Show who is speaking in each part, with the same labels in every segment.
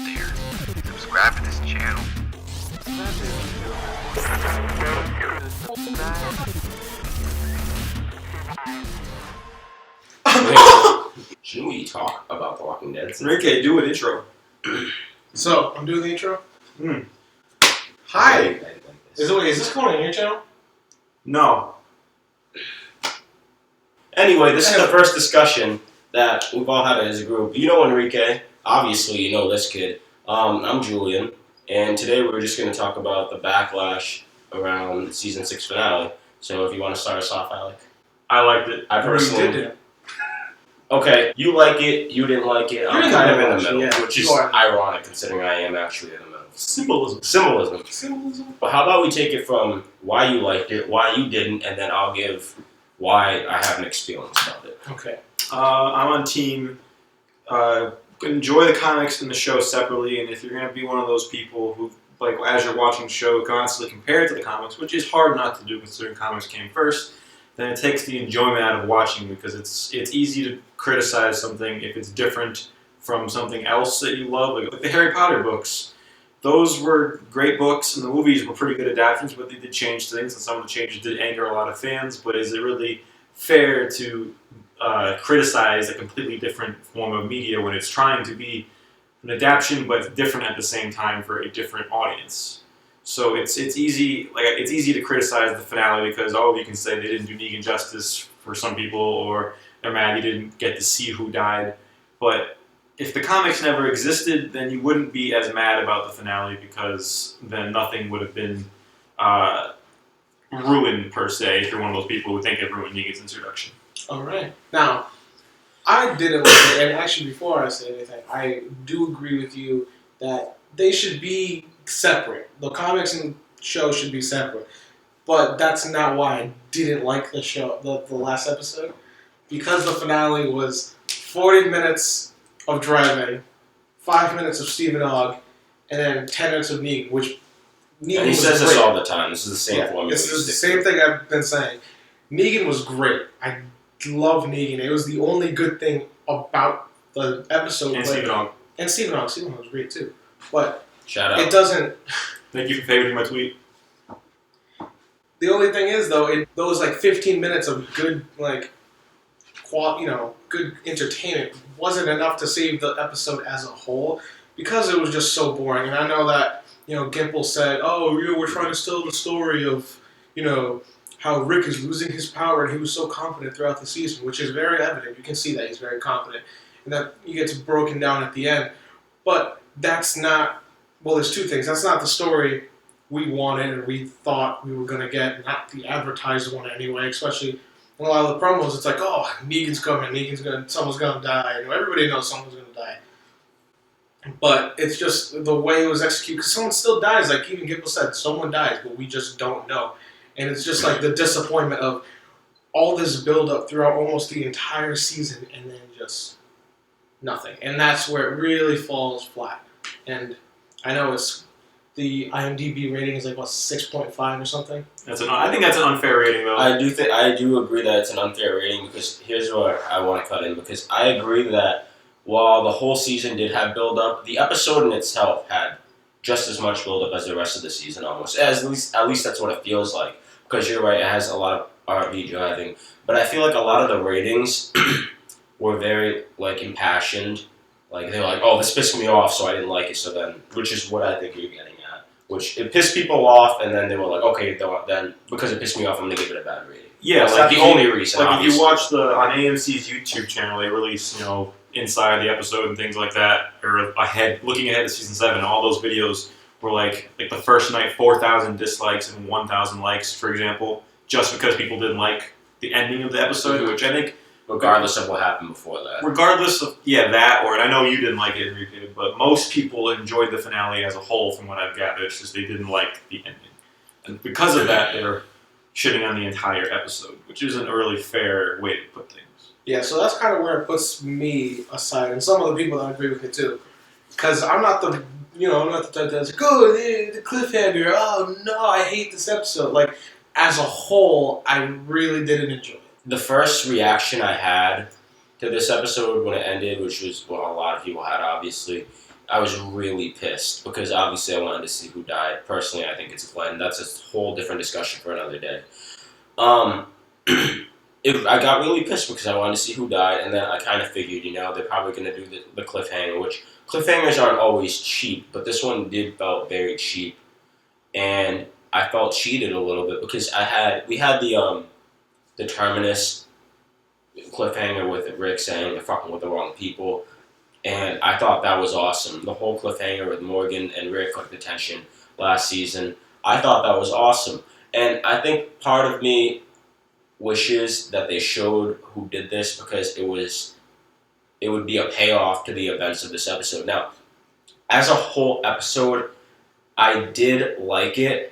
Speaker 1: there, subscribe to this channel.
Speaker 2: Shouldn't we talk about The Walking Dead?
Speaker 3: Enrique, do an intro.
Speaker 4: So, I'm doing the intro? Hi! Is this going on your channel?
Speaker 3: No.
Speaker 2: Anyway, this is the first discussion that we've all had as a group. You know Enrique. Obviously, you know this kid. I'm Julian. And today we're just going to talk about the backlash around the Season 6 finale. So if you want to start us off, Alec.
Speaker 3: I liked it.
Speaker 2: I personally
Speaker 4: You did it.
Speaker 2: Okay, you like it, you didn't like it. I'm
Speaker 4: You're
Speaker 2: kind of
Speaker 4: in
Speaker 2: in
Speaker 4: the
Speaker 2: the middle,
Speaker 4: middle,
Speaker 2: which
Speaker 4: yeah.
Speaker 2: is
Speaker 4: You are.
Speaker 2: ironic considering I am actually in the middle.
Speaker 3: Symbolism.
Speaker 2: Symbolism. But how about we take it from why you liked it, why you didn't, and then I'll give why I have mixed feelings about it.
Speaker 4: Okay.
Speaker 3: I'm on team. Enjoy the comics and the show separately, and if you're going to be one of those people who, like, as you're watching the show, constantly compare it to the comics, which is hard not to do considering comics came first, then it takes the enjoyment out of watching because it's easy to criticize something if it's different from something else that you love. Like the Harry Potter books, those were great books, and the movies were pretty good adaptations, but they did change things, and some of the changes did anger a lot of fans. But is it really fair to criticize a completely different form of media when it's trying to be an adaptation but different at the same time for a different audience? So it's easy to criticize the finale because you can say they didn't do Negan justice for some people, or they're mad you didn't get to see who died. But if the comics never existed, then you wouldn't be as mad about the finale because then nothing would have been ruined per se if you're one of those people who think it ruined Negan's introduction.
Speaker 4: Alright. Now, I didn't like it, and actually before I say anything, I do agree with you that they should be separate. The comics and show should be separate. But that's not why I didn't like the show, the last episode. Because the finale was 40 minutes of driving, 5 minutes of Stephen Ogg, and then 10 minutes of Negan, which Negan
Speaker 2: And he
Speaker 4: was
Speaker 2: says
Speaker 4: great.
Speaker 2: this all the time. This is the same formula.
Speaker 4: This is the same thing I've been saying. Negan was great. I love Negan. It was the only good thing about the episode.
Speaker 3: And Stephen Ogg.
Speaker 4: And Stephen Ogg. Stephen Ogg was great too. But
Speaker 2: Shout out.
Speaker 4: it doesn't...
Speaker 3: Thank you for favoriting my tweet.
Speaker 4: The only thing is, though, those like 15 minutes of good, like, good entertainment wasn't enough to save the episode as a whole because it was just so boring. And I know that, Gimple said, we're trying to tell the story of, how Rick is losing his power and he was so confident throughout the season, which is very evident. You can see that he's very confident. And that he gets broken down at the end. But that's not, well, there's two things. That's not the story we wanted and we thought we were going to get, not the advertised one anyway, especially in a lot of the promos. It's like, Negan's coming, someone's going to die. Everybody knows someone's going to die. But it's just the way it was executed, because someone still dies. Like even Gimple said, someone dies, but we just don't know. And it's just like the disappointment of all this build-up throughout almost the entire season and then just nothing. And that's where it really falls flat. And I know the IMDb rating is like, 6.5 or something?
Speaker 3: I think that's an unfair rating, though.
Speaker 2: I do agree that it's an unfair rating because here's where I want to cut in, because I agree that while the whole season did have build-up, the episode in itself had just as much build-up as the rest of the season almost. At least that's what it feels like. Because you're right, it has a lot of RV driving. But I feel like a lot of the ratings were very, impassioned. Like, they were like, this pissed me off, so I didn't like it. So then, which is what I think you're getting at. Which, it pissed people off, and then they were like, okay, then, because it pissed me off, I'm going to give it a bad rating.
Speaker 3: Yeah,
Speaker 2: that's not the only reason,
Speaker 3: Like,
Speaker 2: obviously.
Speaker 3: if you watch on AMC's YouTube channel, they release, inside the episode and things like that, or looking ahead to Season 7, all those videos were like the first night, 4,000 dislikes and 1,000 likes, for example, just because people didn't like the ending of the episode, which I think...
Speaker 2: Regardless of what happened before that.
Speaker 3: Regardless of, that, or and I know you didn't like it, Enrique, but most people enjoyed the finale as a whole from what I've gathered. It's just they didn't like the ending. And because of that, they're shitting on the entire episode, which isn't a really fair way to put things.
Speaker 4: Yeah, so that's kind of where it puts me aside, and some of the people that agree with me too. Because I'm not the type that's like, the cliffhanger, oh no, I hate this episode. Like, as a whole, I really didn't enjoy it.
Speaker 2: The first reaction I had to this episode when it ended, which was what a lot of people had, obviously, I was really pissed because obviously I wanted to see who died. Personally, I think it's Glenn. That's a whole different discussion for another day. I got really pissed because I wanted to see who died, and then I kind of figured, they're probably going to do the cliffhanger, which cliffhangers aren't always cheap, but this one did felt very cheap, and I felt cheated a little bit because we had the Terminus cliffhanger with Rick saying they're fucking with the wrong people, and I thought that was awesome. The whole cliffhanger with Morgan and Rick with the tension last season, I thought that was awesome, and I think part of me wishes that they showed who did this because it would be a payoff to the events of this episode. Now, as a whole episode, I did like it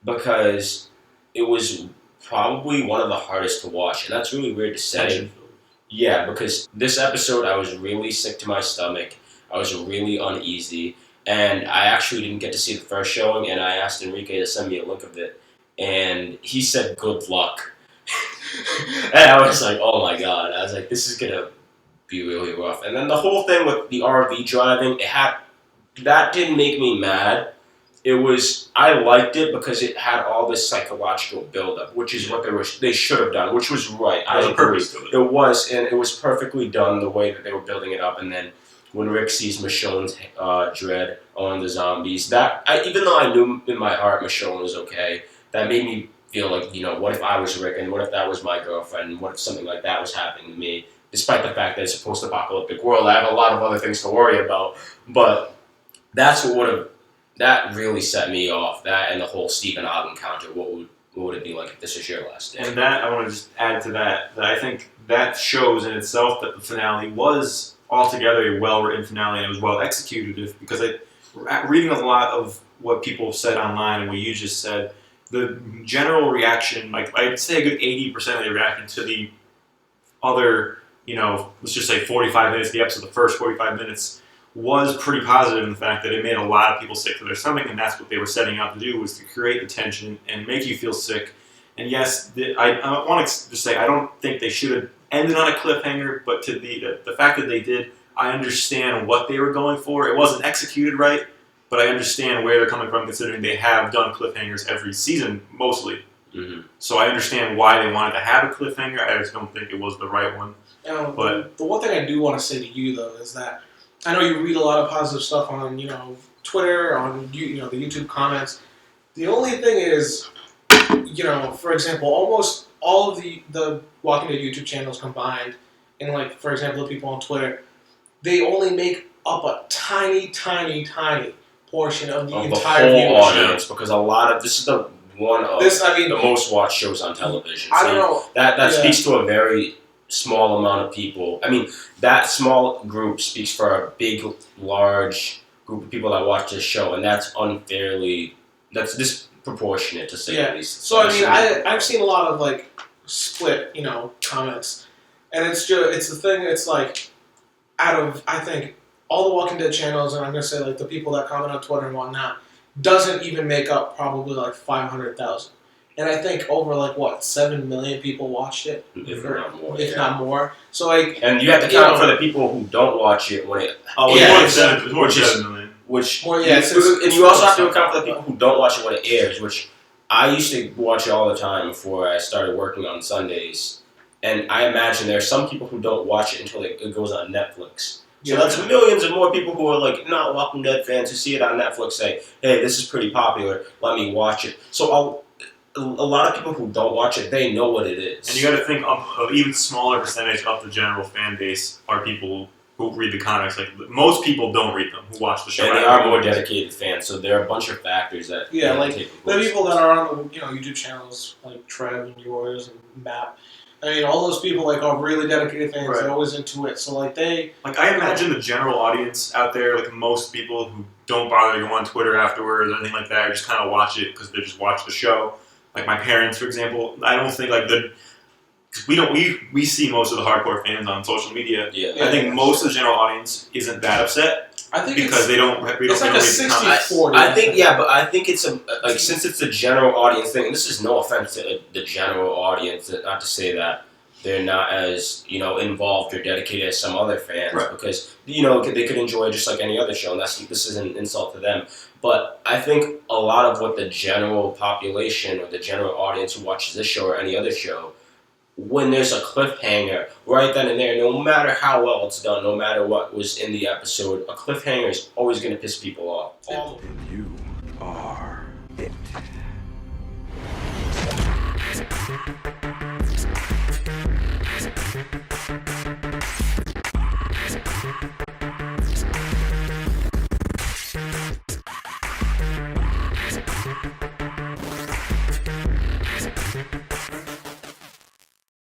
Speaker 2: because it was probably one of the hardest to watch, and that's really weird to say. Yeah, because this episode I was really sick to my stomach. I was really uneasy, and I actually didn't get to see the first showing, and I asked Enrique to send me a link of it, and he said good luck. And I was like, oh my god. I was like, this is gonna be really rough. And then the whole thing with the RV driving, that didn't make me mad. I liked it because it had all this psychological buildup, which is what they should have done, which was right.
Speaker 3: There's a purpose to it.
Speaker 2: It was, and it was perfectly done the way that they were building it up. And then when Rick sees Michonne's dread on the zombies, even though I knew in my heart Michonne was okay, that made me feel like, what if I was Rick, and what if that was my girlfriend, and what if something like that was happening to me, despite the fact that it's a post-apocalyptic world. I have a lot of other things to worry about, but that really set me off, that and the whole Stephen Ogg encounter. What would it be like if this was your last day?
Speaker 3: And that, I want to just add to that I think that shows in itself that the finale was altogether a well-written finale, and it was well executed, because reading a lot of what people said online and what you just said, the general reaction, like I'd say a good 80% of the reaction to the other, let's just say 45 minutes, the episode, the first 45 minutes, was pretty positive in the fact that it made a lot of people sick to their stomach, and that's what they were setting out to do, was to create the tension and make you feel sick. And yes, I want to just say, I don't think they should have ended on a cliffhanger, but to the fact that they did, I understand what they were going for. It wasn't executed right, but I understand where they're coming from, considering they have done cliffhangers every season, mostly.
Speaker 2: Mm-hmm.
Speaker 3: So I understand why they wanted to have a cliffhanger. I just don't think it was the right one.
Speaker 4: But the one thing I do want to say to you, though, is that I know you read a lot of positive stuff on, Twitter, on the YouTube comments. The only thing is, for example, almost all of the Walking Dead YouTube channels combined, and for example, the people on Twitter, they only make up a tiny, tiny, tiny portion of the entire
Speaker 2: whole
Speaker 4: viewership.
Speaker 2: audience, because this is the most watched shows on television.
Speaker 4: I don't know.
Speaker 2: That speaks to a very small amount of people. I mean, that small group speaks for a big, large group of people that watch this show, and that's disproportionate, to say the least.
Speaker 4: So I've seen a lot of split, comments, and it's the thing. It's out of, I think, all the Walking Dead channels, and I'm gonna say the people that comment on Twitter and whatnot, doesn't even make up probably 500,000. And I think over 7 million people watched it,
Speaker 2: if not more.
Speaker 4: Not more. So
Speaker 2: and you have to count for the people who don't watch it when it.
Speaker 3: Oh, it's more than 7 million.
Speaker 2: And you also have to account for the people who don't watch it when it airs, which I used to watch it all the time before I started working on Sundays. And I imagine there are some people who don't watch it until it goes on Netflix. So that's millions and more people who are not Walking Dead fans who see it on Netflix say, hey, this is pretty popular, let me watch it. So a lot of people who don't watch it, they know what it is.
Speaker 3: And you got to think of even smaller percentage of the general fan base are people who read the comics. Most people don't read them, who watch the show.
Speaker 2: And they are more dedicated fans, so there are a bunch of factors that
Speaker 4: the people that are on the YouTube channels like Trev and yours and Map. I mean, all those people are really dedicated fans.
Speaker 3: Right.
Speaker 4: They're always into it. So they
Speaker 3: I imagine the general audience out there, most people who don't bother to go on Twitter afterwards or anything like that, or just kind of watch it because they just watch the show. My parents, for example, I don't think because we see most of the hardcore fans on social media.
Speaker 2: Yeah.
Speaker 3: I think most of the general audience isn't that upset.
Speaker 4: I think
Speaker 3: because they don't.
Speaker 4: It's like a 60-40.
Speaker 2: I think, but I think it's since it's a general audience thing. And this is no offense to the general audience, not to say that, they're not as, you know, involved or dedicated as some other fans,
Speaker 3: Right.
Speaker 2: because, you know, they could enjoy it just like any other show, and this isn't an insult to them. But I think a lot of what the general population or the general audience who watches this show or any other show, when there's a cliffhanger right then and there, no matter how well it's done, no matter what was in the episode, a cliffhanger is always going to piss people off.
Speaker 5: You are